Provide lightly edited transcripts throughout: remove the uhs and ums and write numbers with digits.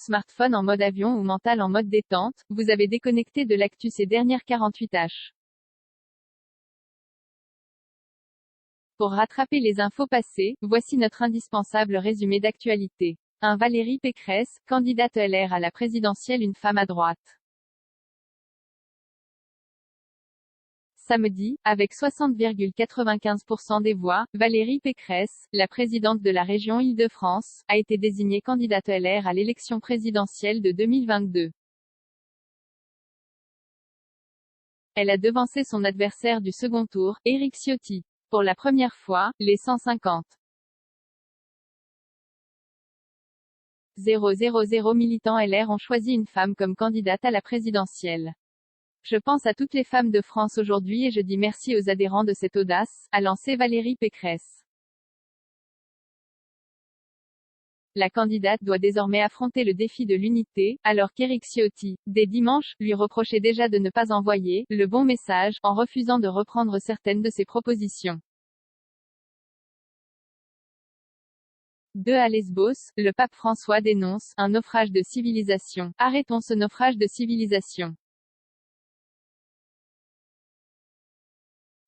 smartphone en mode avion ou mental en mode détente, vous avez déconnecté de l'actu ces dernières 48 h. Pour rattraper les infos passées, voici notre indispensable résumé d'actualité. 1. Valérie Pécresse, candidate LR à la présidentielle, une femme à droite. Samedi, avec 60,95% des voix, Valérie Pécresse, la présidente de la région Île-de-France, a été désignée candidate LR à l'élection présidentielle de 2022. Elle a devancé son adversaire du second tour, Éric Ciotti. Pour la première fois, les 150 000 militants LR ont choisi une femme comme candidate à la présidentielle. Je pense à toutes les femmes de France aujourd'hui et je dis merci aux adhérents de cette audace, a lancé Valérie Pécresse. La candidate doit désormais affronter le défi de l'unité, alors qu'Éric Ciotti, dès dimanche, lui reprochait déjà de ne pas envoyer le bon message, en refusant de reprendre certaines de ses propositions. 2. À Lesbos, le pape François dénonce un naufrage de civilisation. Arrêtons ce naufrage de civilisation.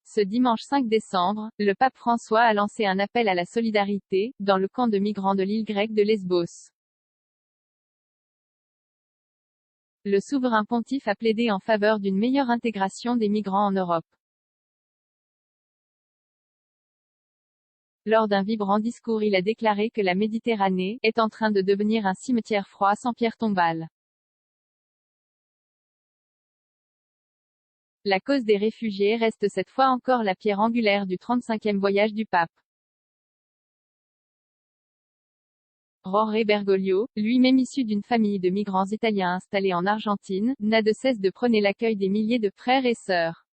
Ce dimanche 5 décembre, le pape François a lancé un appel à la solidarité, dans le camp de migrants de l'île grecque de Lesbos. Le souverain pontife a plaidé en faveur d'une meilleure intégration des migrants en Europe. Lors d'un vibrant discours, il a déclaré que la Méditerranée est en train de devenir un cimetière froid sans pierre tombale. La cause des réfugiés reste cette fois encore la pierre angulaire du 35e voyage du pape. Jorge Bergoglio, lui-même issu d'une famille de migrants italiens installés en Argentine, n'a de cesse de prôner l'accueil des milliers de frères et sœurs.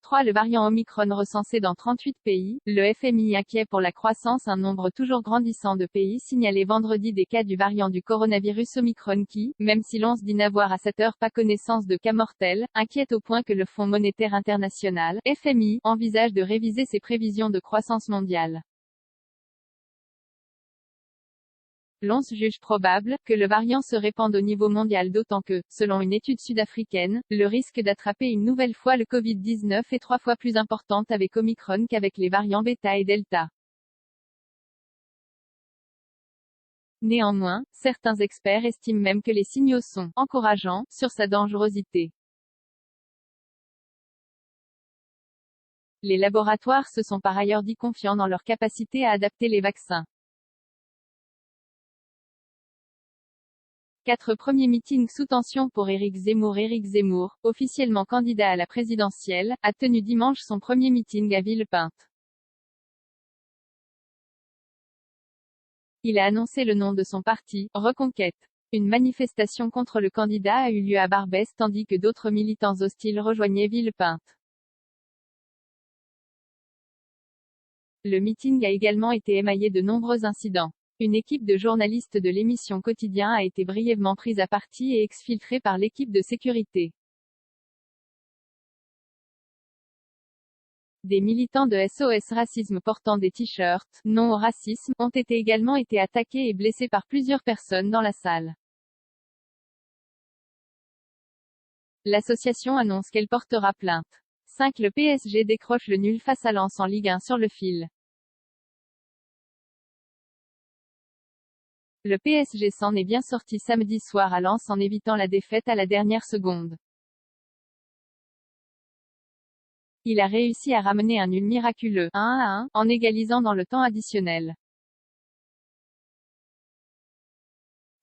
3. Le variant Omicron recensé dans 38 pays, le FMI inquiet pour la croissance. Un nombre toujours grandissant de pays signalait vendredi des cas du variant du coronavirus Omicron qui, même si l'on dit n'avoir à cette heure pas connaissance de cas mortels, inquiète au point que le Fonds monétaire international, FMI, envisage de réviser ses prévisions de croissance mondiale. L'on juge probable que le variant se répande au niveau mondial, d'autant que, selon une étude sud-africaine, le risque d'attraper une nouvelle fois le Covid-19 est 3 fois plus importante avec Omicron qu'avec les variants Beta et Delta. Néanmoins, certains experts estiment même que les signaux sont encourageants sur sa dangerosité. Les laboratoires se sont par ailleurs dit confiants dans leur capacité à adapter les vaccins. 4 premiers meetings sous tension pour Éric Zemmour. Éric Zemmour, officiellement candidat à la présidentielle, a tenu dimanche son premier meeting à Villepinte. Il a annoncé le nom de son parti, Reconquête. Une manifestation contre le candidat a eu lieu à Barbès tandis que d'autres militants hostiles rejoignaient Villepinte. Le meeting a également été émaillé de nombreux incidents. Une équipe de journalistes de l'émission Quotidien a été brièvement prise à partie et exfiltrée par l'équipe de sécurité. Des militants de SOS Racisme portant des t-shirts « Non au racisme » ont également été attaqués et blessés par plusieurs personnes dans la salle. L'association annonce qu'elle portera plainte. 5. Le PSG décroche le nul face à Lens en Ligue 1 sur le fil. Le PSG s'en est bien sorti samedi soir à Lens en évitant la défaite à la dernière seconde. Il a réussi à ramener un nul miraculeux, 1-1, en égalisant dans le temps additionnel.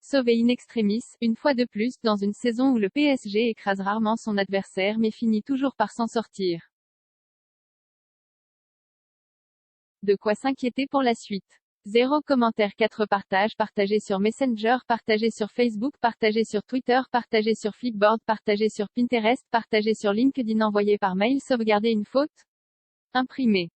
Sauvé in extremis, une fois de plus, dans une saison où le PSG écrase rarement son adversaire mais finit toujours par s'en sortir. De quoi s'inquiéter pour la suite. 0 commentaire. 4 partages. Partagé sur Messenger, partagé sur Facebook, partagé sur Twitter, partagé sur Flipboard, partagé sur Pinterest, partagé sur LinkedIn, envoyé par mail. Sauvegarder une faute. Imprimé.